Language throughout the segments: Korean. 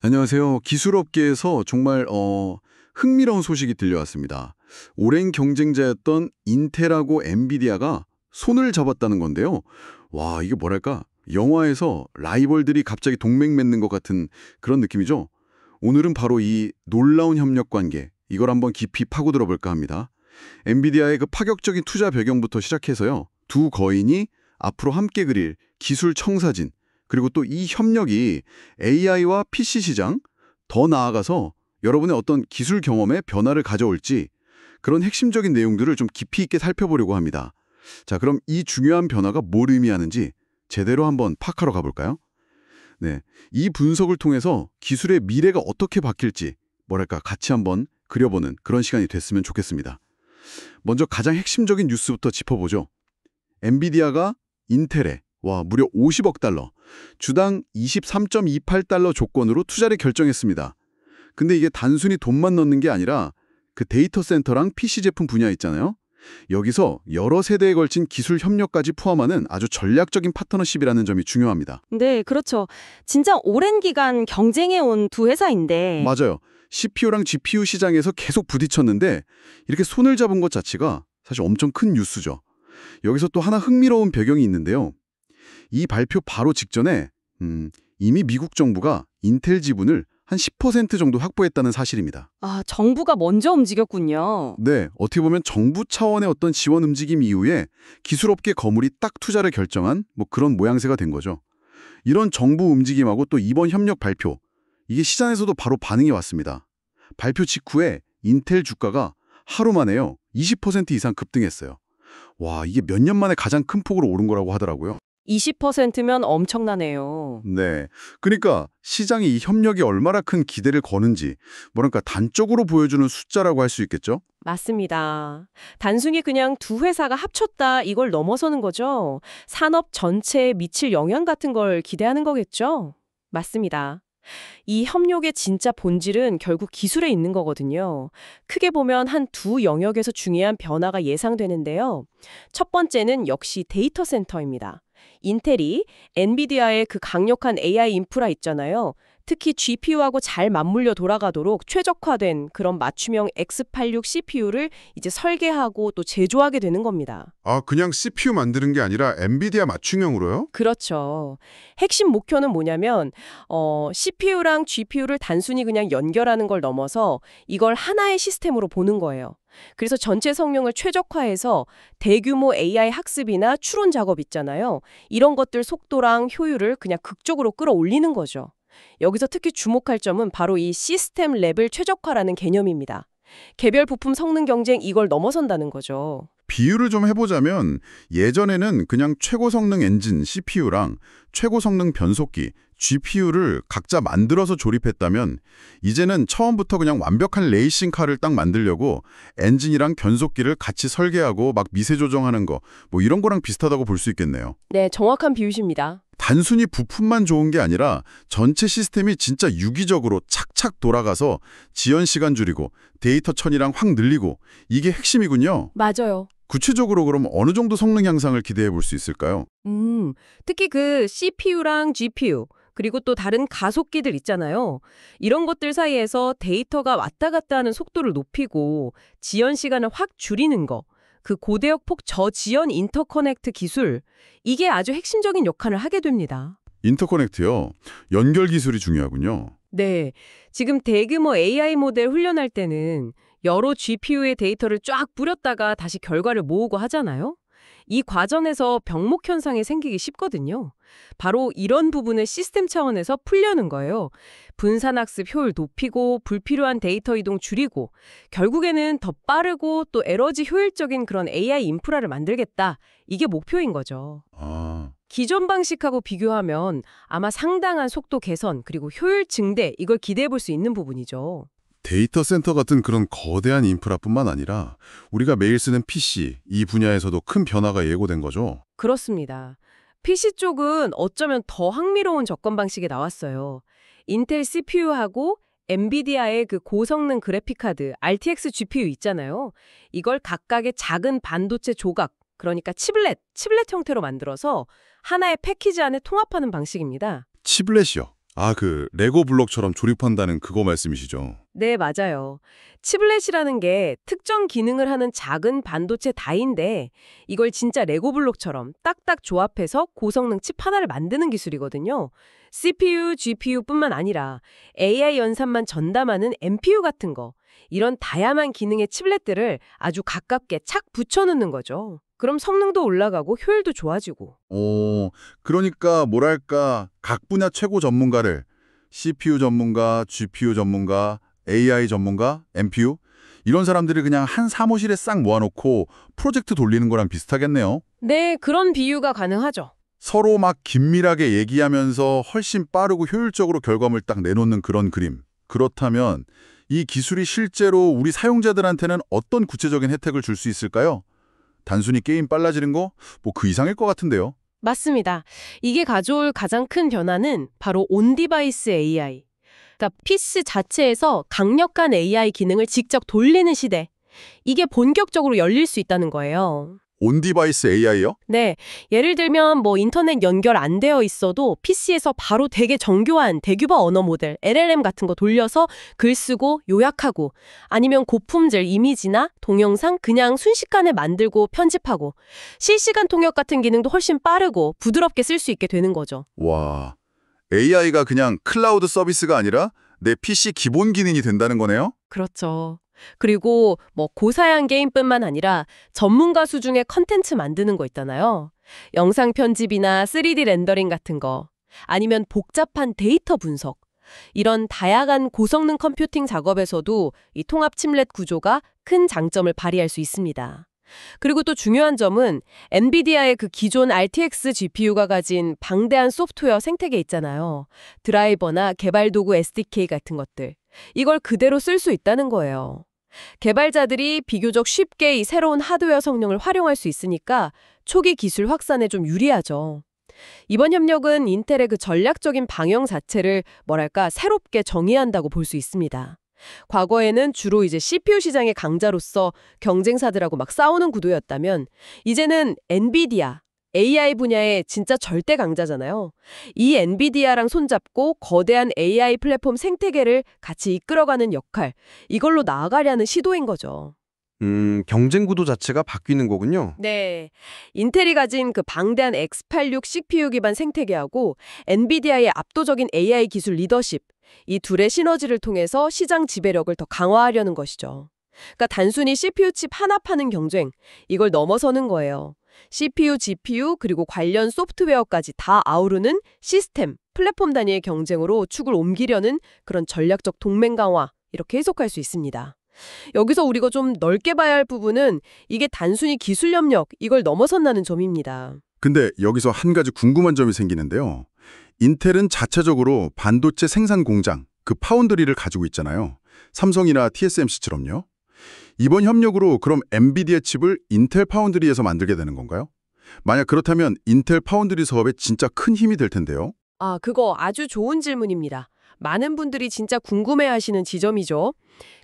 안녕하세요. 기술업계에서 정말 흥미로운 소식이 들려왔습니다. 오랜 경쟁자였던 인텔하고 엔비디아가 손을 잡았다는 건데요. 와, 이게 뭐랄까? 영화에서 라이벌들이 갑자기 동맹 맺는 것 같은 그런 느낌이죠. 오늘은 바로 이 놀라운 협력 관계, 이걸 한번 깊이 파고들어 볼까 합니다. 엔비디아의 그 파격적인 투자 배경부터 시작해서요. 두 거인이 앞으로 함께 그릴 기술 청사진, 그리고 또 이 협력이 AI와 PC 시장, 더 나아가서 여러분의 어떤 기술 경험에 변화를 가져올지 그런 핵심적인 내용들을 좀 깊이 있게 살펴보려고 합니다. 자, 그럼 이 중요한 변화가 뭘 의미하는지 제대로 한번 파악하러 가볼까요? 네, 이 분석을 통해서 기술의 미래가 어떻게 바뀔지 뭐랄까 같이 한번 그려보는 그런 시간이 됐으면 좋겠습니다. 먼저 가장 핵심적인 뉴스부터 짚어보죠. 엔비디아가 인텔에 무려 50억 달러, 주당 23.28달러 조건으로 투자를 결정했습니다. 근데 이게 단순히 돈만 넣는 게 아니라 그 데이터 센터랑 PC 제품 분야 있잖아요. 여기서 여러 세대에 걸친 기술 협력까지 포함하는 아주 전략적인 파트너십이라는 점이 중요합니다. 네, 그렇죠. 진짜 오랜 기간 경쟁해온 두 회사인데. 맞아요. CPU랑 GPU 시장에서 계속 부딪혔는데 이렇게 손을 잡은 것 자체가 사실 엄청 큰 뉴스죠. 여기서 또 하나 흥미로운 배경이 있는데요. 이 발표 바로 직전에 이미 미국 정부가 인텔 지분을 한 10% 정도 확보했다는 사실입니다. 아, 정부가 먼저 움직였군요. 네, 어떻게 보면 정부 차원의 어떤 지원 움직임 이후에 기술업계 거물이 딱 투자를 결정한 그런 모양새가 된 거죠. 이런 정부 움직임하고 또 이번 협력 발표, 이게 시장에서도 바로 반응이 왔습니다. 발표 직후에 인텔 주가가 하루 만에요, 20% 이상 급등했어요. 와, 이게 몇 년 만에 가장 큰 폭으로 오른 거라고 하더라고요. 20%면 엄청나네요. 네. 그러니까 시장이 이 협력이 얼마나 큰 기대를 거는지 뭐랄까 단적으로 보여주는 숫자라고 할 수 있겠죠? 맞습니다. 단순히 그냥 두 회사가 합쳤다 이걸 넘어서는 거죠. 산업 전체에 미칠 영향 같은 걸 기대하는 거겠죠? 맞습니다. 이 협력의 진짜 본질은 결국 기술에 있는 거거든요. 크게 보면 한 두 영역에서 중요한 변화가 예상되는데요. 첫 번째는 역시 데이터 센터입니다. 인텔이 엔비디아의 그 강력한 AI 인프라 있잖아요. 특히 GPU하고 잘 맞물려 돌아가도록 최적화된 그런 맞춤형 X86 CPU를 이제 설계하고 또 제조하게 되는 겁니다. 아, 그냥 CPU 만드는 게 아니라 엔비디아 맞춤형으로요? 그렇죠. 핵심 목표는 뭐냐면 CPU랑 GPU를 단순히 그냥 연결하는 걸 넘어서 이걸 하나의 시스템으로 보는 거예요. 그래서 전체 성능을 최적화해서 대규모 AI 학습이나 추론 작업 있잖아요. 이런 것들 속도랑 효율을 그냥 극적으로 끌어올리는 거죠. 여기서 특히 주목할 점은 바로 이 시스템 레벨 최적화라는 개념입니다. 개별 부품 성능 경쟁 이걸 넘어선다는 거죠. 비유를 좀 해보자면 예전에는 그냥 최고 성능 엔진 CPU랑 최고 성능 변속기 GPU를 각자 만들어서 조립했다면 이제는 처음부터 그냥 완벽한 레이싱카를 딱 만들려고 엔진이랑 변속기를 같이 설계하고 막 미세 조정하는 거 이런 거랑 비슷하다고 볼 수 있겠네요. 네, 정확한 비유십니다. 단순히 부품만 좋은 게 아니라 전체 시스템이 진짜 유기적으로 착착 돌아가서 지연 시간 줄이고 데이터 처리랑 확 늘리고 이게 핵심이군요. 맞아요. 구체적으로 그럼 어느 정도 성능 향상을 기대해 볼 수 있을까요? 특히 그 CPU랑 GPU 그리고 또 다른 가속기들 있잖아요. 이런 것들 사이에서 데이터가 왔다 갔다 하는 속도를 높이고 지연 시간을 확 줄이는 거. 그 고대역 폭 저지연 인터커넥트 기술, 이게 아주 핵심적인 역할을 하게 됩니다. 인터커넥트요. 연결 기술이 중요하군요. 네, 지금 대규모 AI 모델 훈련할 때는 여러 GPU의 데이터를 쫙 뿌렸다가 다시 결과를 모으고 하잖아요. 이 과정에서 병목 현상이 생기기 쉽거든요. 바로 이런 부분을 시스템 차원에서 풀려는 거예요. 분산학습 효율 높이고 불필요한 데이터 이동 줄이고 결국에는 더 빠르고 또 에너지 효율적인 그런 AI 인프라를 만들겠다. 이게 목표인 거죠. 아, 기존 방식하고 비교하면 아마 상당한 속도 개선 그리고 효율 증대 이걸 기대해 볼 수 있는 부분이죠. 데이터 센터 같은 그런 거대한 인프라뿐만 아니라 우리가 매일 쓰는 PC, 이 분야에서도 큰 변화가 예고된 거죠. 그렇습니다. PC 쪽은 어쩌면 더 흥미로운 접근 방식이 나왔어요. 인텔 CPU하고 엔비디아의 그 고성능 그래픽카드 RTX GPU 있잖아요. 이걸 각각의 작은 반도체 조각, 그러니까 칩렛 형태로 만들어서 하나의 패키지 안에 통합하는 방식입니다. 칩렛이요. 아, 그 레고 블록처럼 조립한다는 그거 말씀이시죠? 네, 맞아요. 치블렛이라는 게 특정 기능을 하는 작은 반도체 다인데 이걸 진짜 레고 블록처럼 딱딱 조합해서 고성능 칩 하나를 만드는 기술이거든요. CPU, GPU뿐만 아니라 AI 연산만 전담하는 NPU 같은 거, 이런 다양한 기능의 칩렛들을 아주 가깝게 착 붙여놓는 거죠. 그럼 성능도 올라가고 효율도 좋아지고. 그러니까 뭐랄까 각 분야 최고 전문가를 CPU 전문가, GPU 전문가, AI 전문가, NPU 이런 사람들이 그냥 한 사무실에 싹 모아놓고 프로젝트 돌리는 거랑 비슷하겠네요. 네, 그런 비유가 가능하죠. 서로 막 긴밀하게 얘기하면서 훨씬 빠르고 효율적으로 결과물 딱 내놓는 그런 그림. 그렇다면 이 기술이 실제로 우리 사용자들한테는 어떤 구체적인 혜택을 줄 수 있을까요? 단순히 게임 빨라지는 거? 뭐 그 이상일 것 같은데요. 맞습니다. 이게 가져올 가장 큰 변화는 바로 온디바이스 AI. 그러니까 PC 자체에서 강력한 AI 기능을 직접 돌리는 시대. 이게 본격적으로 열릴 수 있다는 거예요. 온디바이스 AI요? 네, 예를 들면 뭐 인터넷 연결 안 되어 있어도 PC에서 바로 되게 정교한 대규모 언어 모델, LLM 같은 거 돌려서 글 쓰고 요약하고 아니면 고품질 이미지나 동영상 그냥 순식간에 만들고 편집하고 실시간 통역 같은 기능도 훨씬 빠르고 부드럽게 쓸 수 있게 되는 거죠. 와, AI가 그냥 클라우드 서비스가 아니라 내 PC 기본 기능이 된다는 거네요? 그렇죠. 그리고 뭐 고사양 게임뿐만 아니라 전문가 수준의 컨텐츠 만드는 거 있잖아요. 영상 편집이나 3D 렌더링 같은 거, 아니면 복잡한 데이터 분석. 이런 다양한 고성능 컴퓨팅 작업에서도 이 통합 칩렛 구조가 큰 장점을 발휘할 수 있습니다. 그리고 또 중요한 점은 엔비디아의 그 기존 RTX GPU가 가진 방대한 소프트웨어 생태계 있잖아요. 드라이버나 개발 도구 SDK 같은 것들. 이걸 그대로 쓸 수 있다는 거예요. 개발자들이 비교적 쉽게 이 새로운 하드웨어 성능을 활용할 수 있으니까 초기 기술 확산에 좀 유리하죠. 이번 협력은 인텔의 그 전략적인 방향 자체를 뭐랄까 새롭게 정의한다고 볼 수 있습니다. 과거에는 주로 이제 CPU 시장의 강자로서 경쟁사들하고 막 싸우는 구도였다면 이제는 엔비디아, AI 분야의 진짜 절대 강자잖아요. 이 엔비디아랑 손잡고 거대한 AI 플랫폼 생태계를 같이 이끌어가는 역할, 이걸로 나아가려는 시도인 거죠. 경쟁 구도 자체가 바뀌는 거군요. 네. 인텔이 가진 그 방대한 X86 CPU 기반 생태계하고 엔비디아의 압도적인 AI 기술 리더십, 이 둘의 시너지를 통해서 시장 지배력을 더 강화하려는 것이죠. 그러니까 단순히 CPU 칩 하나 파는 경쟁, 이걸 넘어서는 거예요. CPU, GPU, 그리고 관련 소프트웨어까지 다 아우르는 시스템, 플랫폼 단위의 경쟁으로 축을 옮기려는 그런 전략적 동맹 강화, 이렇게 해석할 수 있습니다. 여기서 우리가 좀 넓게 봐야 할 부분은 이게 단순히 기술 협력, 이걸 넘어선다는 점입니다. 근데 여기서 한 가지 궁금한 점이 생기는데요. 인텔은 자체적으로 반도체 생산 공장, 그 파운드리를 가지고 있잖아요. 삼성이나 TSMC처럼요. 이번 협력으로 그럼 엔비디아 칩을 인텔 파운드리에서 만들게 되는 건가요? 만약 그렇다면 인텔 파운드리 사업에 진짜 큰 힘이 될 텐데요. 아, 그거 아주 좋은 질문입니다. 많은 분들이 진짜 궁금해하시는 지점이죠.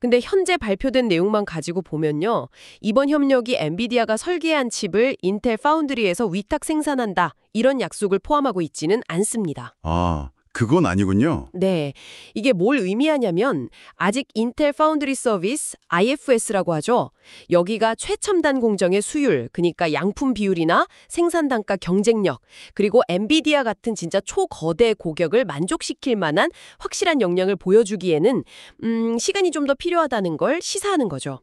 근데 현재 발표된 내용만 가지고 보면요. 이번 협력이 엔비디아가 설계한 칩을 인텔 파운드리에서 위탁 생산한다, 이런 약속을 포함하고 있지는 않습니다. 아, 그건 아니군요. 네, 이게 뭘 의미하냐면 아직 인텔 파운드리 서비스, IFS라고 하죠. 여기가 최첨단 공정의 수율, 그러니까 양품 비율이나 생산 단가 경쟁력, 그리고 엔비디아 같은 진짜 초거대 고객을 만족시킬 만한 확실한 역량을 보여주기에는 시간이 좀 더 필요하다는 걸 시사하는 거죠.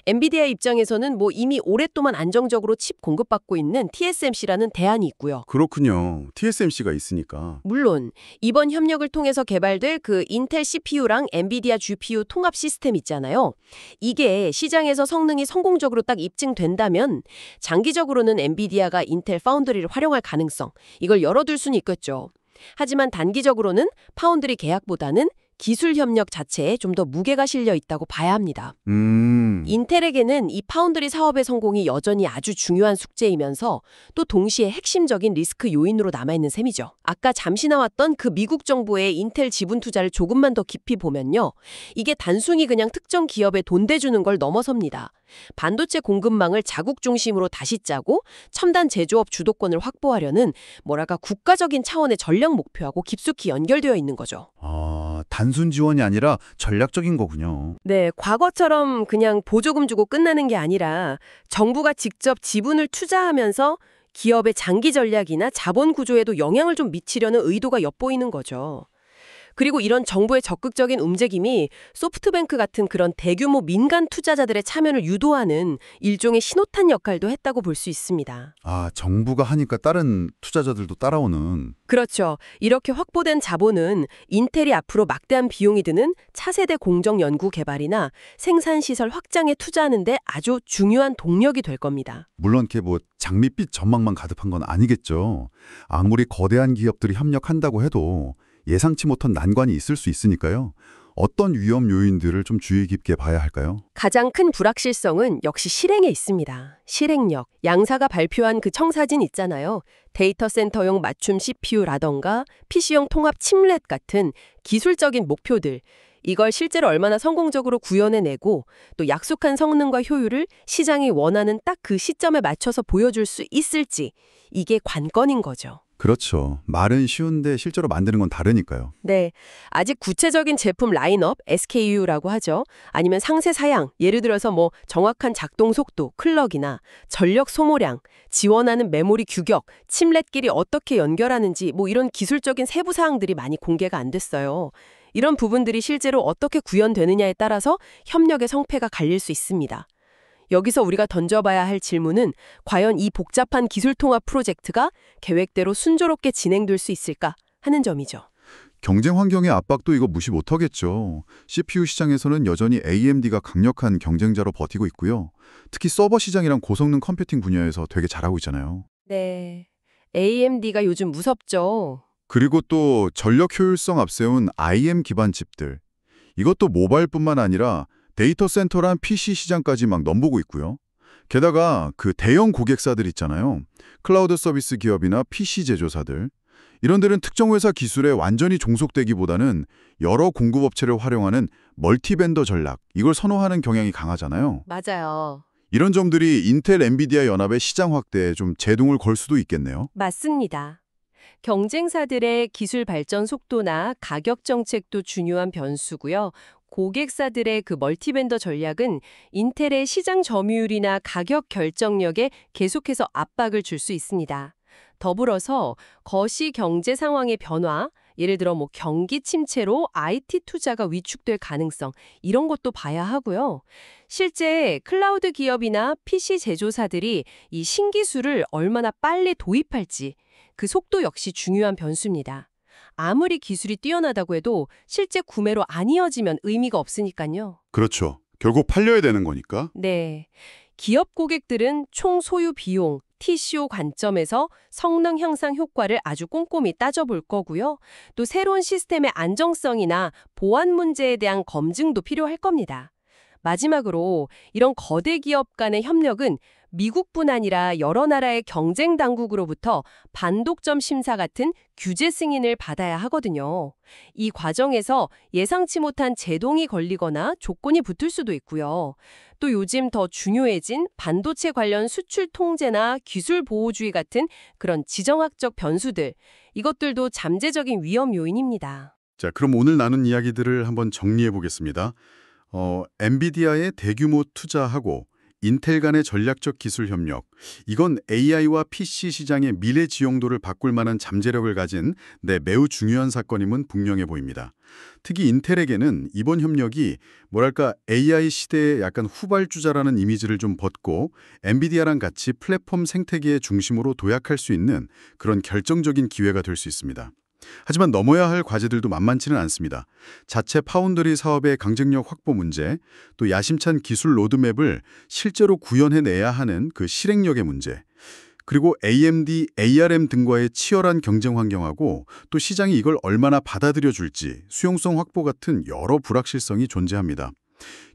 엔비디아 입장에서는 뭐 이미 오랫동안 안정적으로 칩 공급받고 있는 TSMC라는 대안이 있고요. 그렇군요. TSMC가 있으니까. 물론 이번 협력을 통해서 개발될 그 인텔 CPU랑 엔비디아 GPU 통합 시스템 있잖아요. 이게 시장에서 성능이 성공적으로 딱 입증된다면 장기적으로는 엔비디아가 인텔 파운드리를 활용할 가능성, 이걸 열어둘 수는 있겠죠. 하지만 단기적으로는 파운드리 계약보다는 기술 협력 자체에 좀 더 무게가 실려 있다고 봐야 합니다. 인텔에게는 이 파운드리 사업의 성공이 여전히 아주 중요한 숙제이면서 또 동시에 핵심적인 리스크 요인으로 남아있는 셈이죠. 아까 잠시 나왔던 그 미국 정부의 인텔 지분 투자를 조금만 더 깊이 보면요. 이게 단순히 그냥 특정 기업에 돈 대주는 걸 넘어섭니다. 반도체 공급망을 자국 중심으로 다시 짜고 첨단 제조업 주도권을 확보하려는 뭐랄까 국가적인 차원의 전략 목표하고 깊숙이 연결되어 있는 거죠. 단순 지원이 아니라 전략적인 거군요. 네, 과거처럼 그냥 보조금 주고 끝나는 게 아니라 정부가 직접 지분을 투자하면서 기업의 장기 전략이나 자본 구조에도 영향을 좀 미치려는 의도가 엿보이는 거죠. 그리고 이런 정부의 적극적인 움직임이 소프트뱅크 같은 그런 대규모 민간 투자자들의 참여를 유도하는 일종의 신호탄 역할도 했다고 볼 수 있습니다. 정부가 하니까 다른 투자자들도 따라오는. 그렇죠. 이렇게 확보된 자본은 인텔이 앞으로 막대한 비용이 드는 차세대 공정 연구 개발이나 생산시설 확장에 투자하는 데 아주 중요한 동력이 될 겁니다. 물론 이렇게 장밋빛 전망만 가득한 건 아니겠죠. 아무리 거대한 기업들이 협력한다고 해도 예상치 못한 난관이 있을 수 있으니까요. 어떤 위험 요인들을 좀 주의 깊게 봐야 할까요? 가장 큰 불확실성은 역시 실행에 있습니다. 실행력. 양사가 발표한 그 청사진 있잖아요. 데이터 센터용 맞춤 CPU라던가 PC용 통합 칩렛 같은 기술적인 목표들. 이걸 실제로 얼마나 성공적으로 구현해내고 또 약속한 성능과 효율을 시장이 원하는 딱 그 시점에 맞춰서 보여줄 수 있을지. 이게 관건인 거죠. 그렇죠. 말은 쉬운데 실제로 만드는 건 다르니까요. 네, 아직 구체적인 제품 라인업, SKU라고 하죠. 아니면 상세 사양, 예를 들어서 정확한 작동 속도, 클럭이나 전력 소모량, 지원하는 메모리 규격, 칩렛끼리 어떻게 연결하는지 이런 기술적인 세부 사항들이 많이 공개가 안 됐어요. 이런 부분들이 실제로 어떻게 구현되느냐에 따라서 협력의 성패가 갈릴 수 있습니다. 여기서 우리가 던져봐야 할 질문은 과연 이 복잡한 기술 통합 프로젝트가 계획대로 순조롭게 진행될 수 있을까 하는 점이죠. 경쟁 환경의 압박도 이거 무시 못하겠죠. CPU 시장에서는 여전히 AMD가 강력한 경쟁자로 버티고 있고요. 특히 서버 시장이랑 고성능 컴퓨팅 분야에서 되게 잘하고 있잖아요. 네, AMD가 요즘 무섭죠. 그리고 또 전력 효율성 앞세운 IM 기반 칩들. 이것도 모바일뿐만 아니라 데이터 센터랑 PC 시장까지 막 넘보고 있고요. 게다가 그 대형 고객사들 있잖아요. 클라우드 서비스 기업이나 PC 제조사들. 이런 데는 특정 회사 기술에 완전히 종속되기보다는 여러 공급업체를 활용하는 멀티벤더 전략, 이걸 선호하는 경향이 강하잖아요. 맞아요. 이런 점들이 인텔, 엔비디아 연합의 시장 확대에 좀 제동을 걸 수도 있겠네요. 맞습니다. 경쟁사들의 기술 발전 속도나 가격 정책도 중요한 변수고요. 고객사들의 그 멀티벤더 전략은 인텔의 시장 점유율이나 가격 결정력에 계속해서 압박을 줄 수 있습니다. 더불어서 거시 경제 상황의 변화, 예를 들어 경기 침체로 IT 투자가 위축될 가능성, 이런 것도 봐야 하고요. 실제 클라우드 기업이나 PC 제조사들이 이 신기술을 얼마나 빨리 도입할지, 그 속도 역시 중요한 변수입니다. 아무리 기술이 뛰어나다고 해도 실제 구매로 안 이어지면 의미가 없으니까요. 그렇죠. 결국 팔려야 되는 거니까. 네. 기업 고객들은 총 소유 비용, TCO 관점에서 성능 향상 효과를 아주 꼼꼼히 따져볼 거고요. 또 새로운 시스템의 안정성이나 보안 문제에 대한 검증도 필요할 겁니다. 마지막으로 이런 거대 기업 간의 협력은 미국뿐 아니라 여러 나라의 경쟁 당국으로부터 반독점 심사 같은 규제 승인을 받아야 하거든요. 이 과정에서 예상치 못한 제동이 걸리거나 조건이 붙을 수도 있고요. 또 요즘 더 중요해진 반도체 관련 수출 통제나 기술 보호주의 같은 그런 지정학적 변수들, 이것들도 잠재적인 위험 요인입니다. 자, 그럼 오늘 나눈 이야기들을 한번 정리해 보겠습니다. 엔비디아의 대규모 투자하고 인텔 간의 전략적 기술 협력, 이건 AI와 PC 시장의 미래 지용도를 바꿀 만한 잠재력을 가진 매우 중요한 사건임은 분명해 보입니다. 특히 인텔에게는 이번 협력이 AI 시대의 약간 후발주자라는 이미지를 좀 벗고 엔비디아랑 같이 플랫폼 생태계의 중심으로 도약할 수 있는 그런 결정적인 기회가 될 수 있습니다. 하지만 넘어야 할 과제들도 만만치는 않습니다. 자체 파운드리 사업의 강쟁력 확보 문제, 또 야심찬 기술 로드맵을 실제로 구현해내야 하는 그 실행력의 문제, 그리고 AMD, ARM 등과의 치열한 경쟁 환경하고 또 시장이 이걸 얼마나 받아들여 줄지 수용성 확보 같은 여러 불확실성이 존재합니다.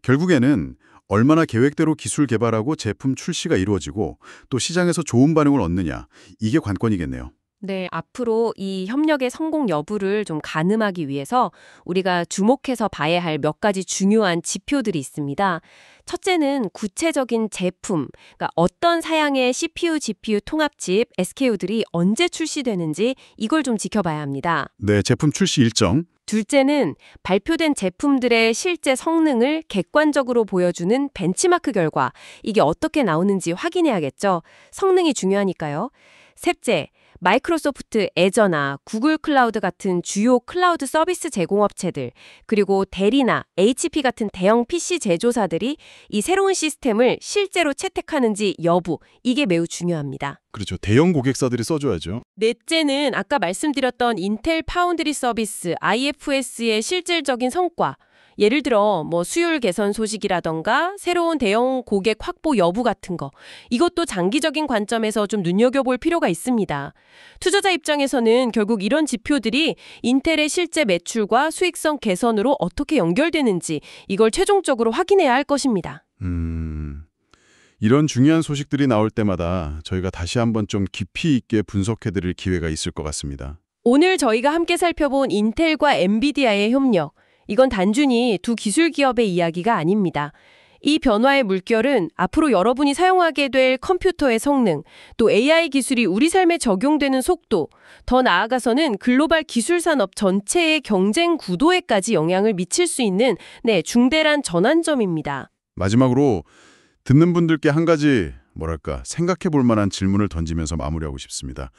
결국에는 얼마나 계획대로 기술 개발하고 제품 출시가 이루어지고 또 시장에서 좋은 반응을 얻느냐, 이게 관건이겠네요. 네, 앞으로 이 협력의 성공 여부를 좀 가늠하기 위해서 우리가 주목해서 봐야 할 몇 가지 중요한 지표들이 있습니다. 첫째는 구체적인 제품, 그러니까 어떤 사양의 CPU, GPU 통합칩, SKU들이 언제 출시되는지 이걸 좀 지켜봐야 합니다. 네, 제품 출시 일정. 둘째는 발표된 제품들의 실제 성능을 객관적으로 보여주는 벤치마크 결과, 이게 어떻게 나오는지 확인해야겠죠. 성능이 중요하니까요. 셋째, 마이크로소프트, 애저나 구글 클라우드 같은 주요 클라우드 서비스 제공업체들, 그리고 데리나 HP 같은 대형 PC 제조사들이 이 새로운 시스템을 실제로 채택하는지 여부, 이게 매우 중요합니다. 그렇죠. 대형 고객사들이 써줘야죠. 넷째는 아까 말씀드렸던 인텔 파운드리 서비스, IFS의 실질적인 성과, 예를 들어 수율 개선 소식이라던가 새로운 대형 고객 확보 여부 같은 거, 이것도 장기적인 관점에서 좀 눈여겨볼 필요가 있습니다. 투자자 입장에서는 결국 이런 지표들이 인텔의 실제 매출과 수익성 개선으로 어떻게 연결되는지 이걸 최종적으로 확인해야 할 것입니다. 이런 중요한 소식들이 나올 때마다 저희가 다시 한번 좀 깊이 있게 분석해드릴 기회가 있을 것 같습니다. 오늘 저희가 함께 살펴본 인텔과 엔비디아의 협력, 이건 단순히 두 기술 기업의 이야기가 아닙니다. 이 변화의 물결은 앞으로 여러분이 사용하게 될 컴퓨터의 성능, 또 AI 기술이 우리 삶에 적용되는 속도, 더 나아가서는 글로벌 기술 산업 전체의 경쟁 구도에까지 영향을 미칠 수 있는 중대한 전환점입니다. 마지막으로 듣는 분들께 한 가지 생각해 볼 만한 질문을 던지면서 마무리하고 싶습니다.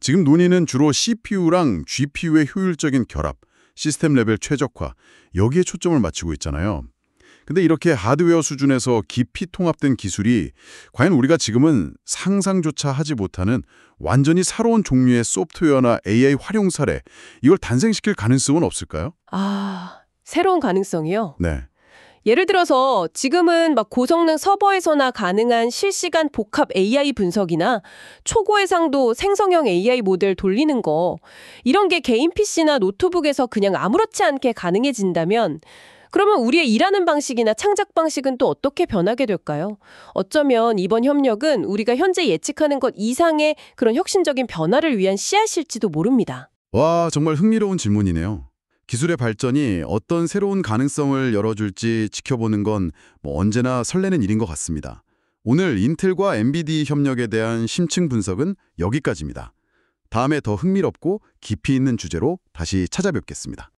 지금 논의는 주로 CPU랑 GPU의 효율적인 결합, 시스템 레벨 최적화, 여기에 초점을 맞추고 있잖아요. 근데 이렇게 하드웨어 수준에서 깊이 통합된 기술이 과연 우리가 지금은 상상조차 하지 못하는 완전히 새로운 종류의 소프트웨어나 AI 활용 사례, 이걸 탄생시킬 가능성은 없을까요? 새로운 가능성이요? 네. 예를 들어서 지금은 고성능 서버에서나 가능한 실시간 복합 AI 분석이나 초고해상도 생성형 AI 모델 돌리는 거, 이런 게 개인 PC나 노트북에서 그냥 아무렇지 않게 가능해진다면 그러면 우리의 일하는 방식이나 창작 방식은 또 어떻게 변하게 될까요? 어쩌면 이번 협력은 우리가 현재 예측하는 것 이상의 그런 혁신적인 변화를 위한 씨앗일지도 모릅니다. 와, 정말 흥미로운 질문이네요. 기술의 발전이 어떤 새로운 가능성을 열어줄지 지켜보는 건 언제나 설레는 일인 것 같습니다. 오늘 인텔과 엔비디 협력에 대한 심층 분석은 여기까지입니다. 다음에 더 흥미롭고 깊이 있는 주제로 다시 찾아뵙겠습니다.